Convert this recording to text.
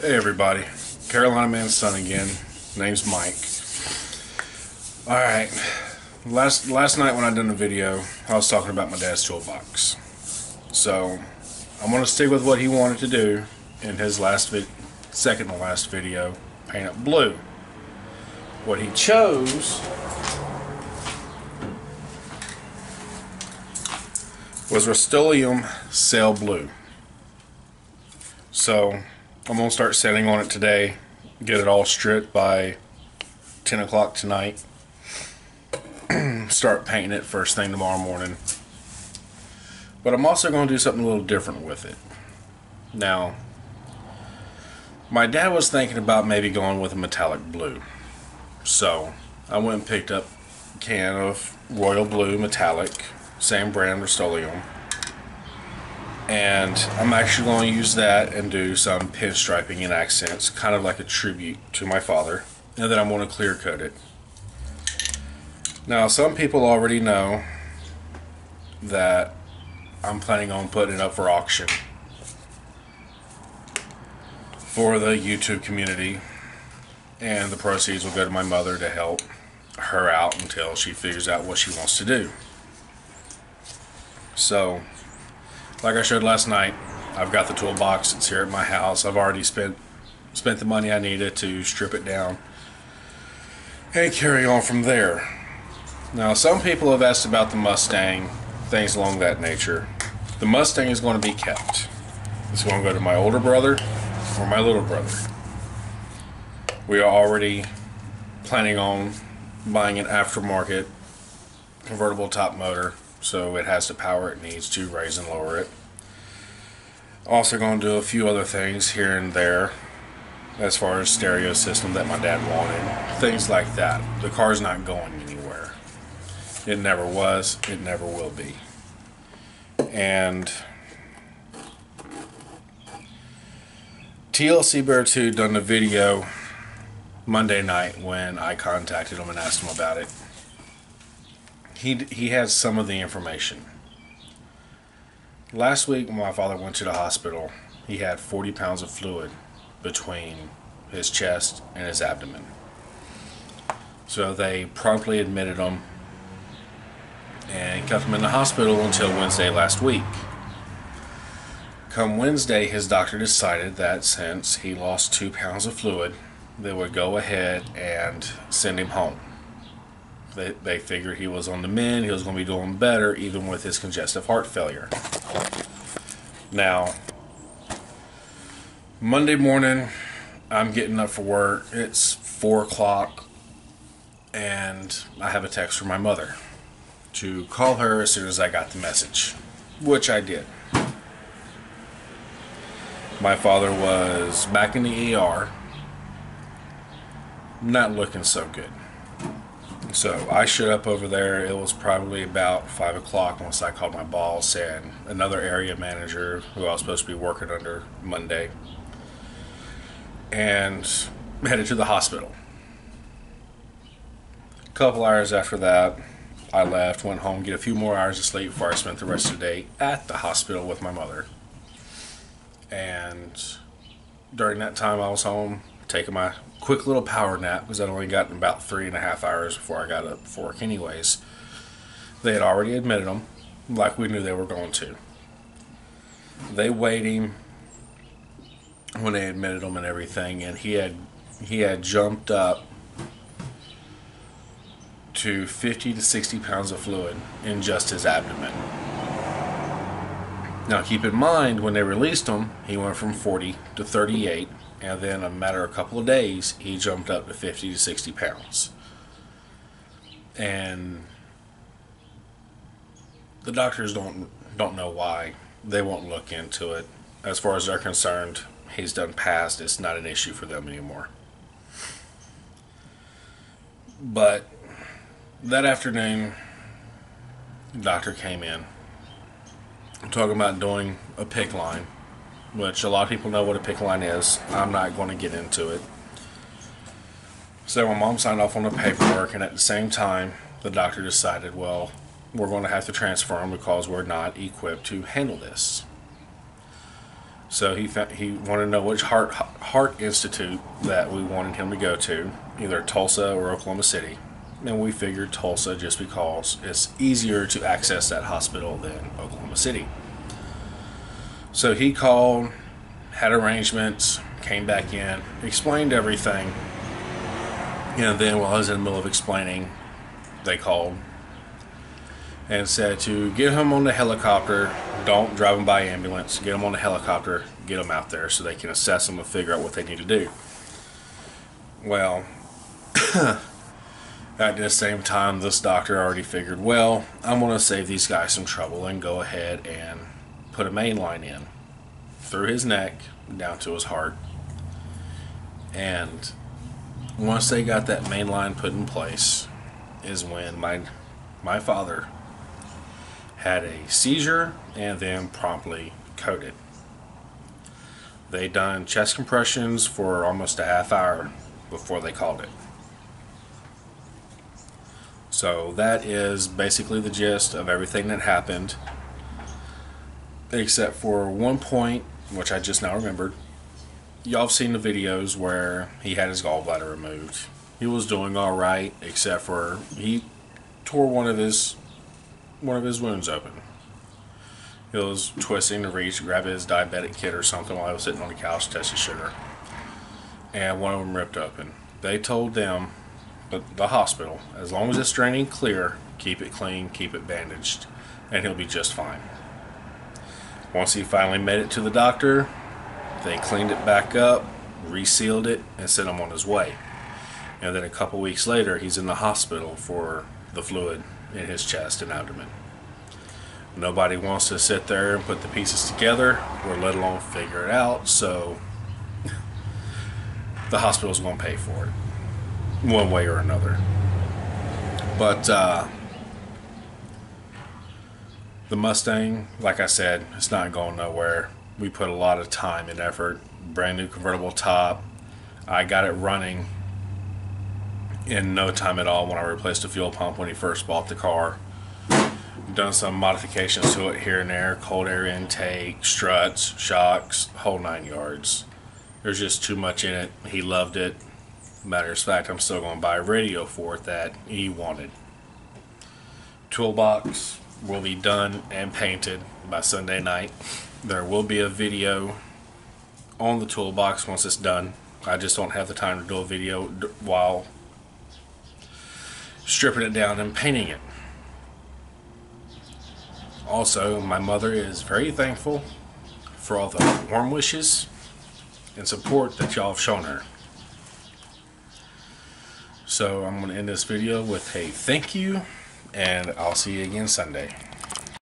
Hey everybody, Carolina Man's son again. Name's Mike. Alright, last night when I done the video, I was talking about my dad's toolbox. So, I'm going to stick with what he wanted to do in his second to last video, paint it blue. What he chose was Rust-Oleum Sail Blue. So, I'm going to start setting on it today, get it all stripped by 10 o'clock tonight, start painting it first thing tomorrow morning. But I'm also going to do something a little different with it. Now, my dad was thinking about maybe going with a metallic blue. So, I went and picked up a can of Royal Blue Metallic, same brand, Rust-Oleum. And I'm actually going to use that and do some pinstriping and accents, kind of like a tribute to my father. And then I'm going to clear coat it. Now, some people already know that I'm planning on putting it up for auction for the YouTube community. And the proceeds will go to my mother to help her out until she figures out what she wants to do. So, like I showed last night, I've got the toolbox. It's here at my house. I've already spent the money I needed to strip it down and carry on from there. Now, some people have asked about the Mustang, things along that nature. The Mustang is going to be kept. It's going to go to my older brother or my little brother. We are already planning on buying an aftermarket convertible top motor, so it has the power it needs to raise and lower it. Also going to do a few other things here and there as far as stereo system that my dad wanted, things like that. The car's not going anywhere. It never was, it never will be. And TLC Bear 2 done a video Monday night when I contacted him and asked him about it. He has some of the information. Last week when my father went to the hospital, he had 40 pounds of fluid between his chest and his abdomen. So they promptly admitted him and kept him in the hospital until Wednesday last week. Come Wednesday, his doctor decided that since he lost 2 pounds of fluid, they would go ahead and send him home. They figured he was on the mend, he was going to be doing better even with his congestive heart failure. Now, Monday morning, I'm getting up for work. It's 4 o'clock, and I have a text from my mother to call her as soon as I got the message, which I did. My father was back in the ER, not looking so good. So I showed up over there. It was probably about 5 o'clock once I called my boss and another area manager who I was supposed to be working under Monday, and headed to the hospital. A couple hours after that, I left, went home, get a few more hours of sleep before I spent the rest of the day at the hospital with my mother. And during that time I was home taking my quick little power nap because I'd only gotten about 3.5 hours before I got up for work anyways. They had already admitted him like we knew they were going to. They weighed him when they admitted him and everything, and he had jumped up to 50 to 60 pounds of fluid in just his abdomen. Now keep in mind, when they released him, he went from 40 to 38, and then in a matter of a couple of days, he jumped up to 50 to 60 pounds. And the doctors don't know why. They won't look into it. As far as they're concerned, he's done passed. It's not an issue for them anymore. But that afternoon, the doctor came in talking about doing a PICC line, which a lot of people know what a PICC line is. I'm not going to get into it. So my mom signed off on the paperwork, and at the same time, the doctor decided, well, we're going to have to transfer him because we're not equipped to handle this. So he wanted to know which heart institute that we wanted him to go to, either Tulsa or Oklahoma City. And we figured Tulsa just because it's easier to access that hospital than Oklahoma City. So he called, had arrangements, came back in, explained everything. And then while I was in the middle of explaining, they called and said to get him on the helicopter. Don't drive him by ambulance. Get him on the helicopter. Get him out there so they can assess him and figure out what they need to do. Well, at the same time, this doctor already figured, well, I'm going to save these guys some trouble and go ahead and put a main line in through his neck down to his heart. And once they got that main line put in place is when my father had a seizure and then promptly coded. They done chest compressions for almost a half hour before they called it. So that is basically the gist of everything that happened, except for one point, which I just now remembered. Y'all have seen the videos where he had his gallbladder removed. He was doing all right, except for he tore one of his wounds open. He was twisting to reach, grab his diabetic kit or something while I was sitting on the couch to test his sugar, and one of them ripped open. They told them, the hospital, as long as it's draining clear, keep it clean, keep it bandaged, and he'll be just fine. Once he finally made it to the doctor, they cleaned it back up, resealed it, and sent him on his way. And then a couple weeks later, he's in the hospital for the fluid in his chest and abdomen. Nobody wants to sit there and put the pieces together, or let alone figure it out, so the hospital's going to pay for it, one way or another. But the Mustang, like I said, it's not going nowhere. We put a lot of time and effort. Brand new convertible top. I got it running in no time at all when I replaced the fuel pump when he first bought the car. Done some modifications to it here and there, cold air intake, struts, shocks, whole 9 yards. There's just too much in it. He loved it. Matter of fact, I'm still going to buy a radio for it that he wanted. Toolbox will be done and painted by Sunday night. There will be a video on the toolbox once it's done. I just don't have the time to do a video while stripping it down and painting it. Also, my mother is very thankful for all the warm wishes and support that y'all have shown her. So I'm going to end this video with a thank you, and I'll see you again Sunday.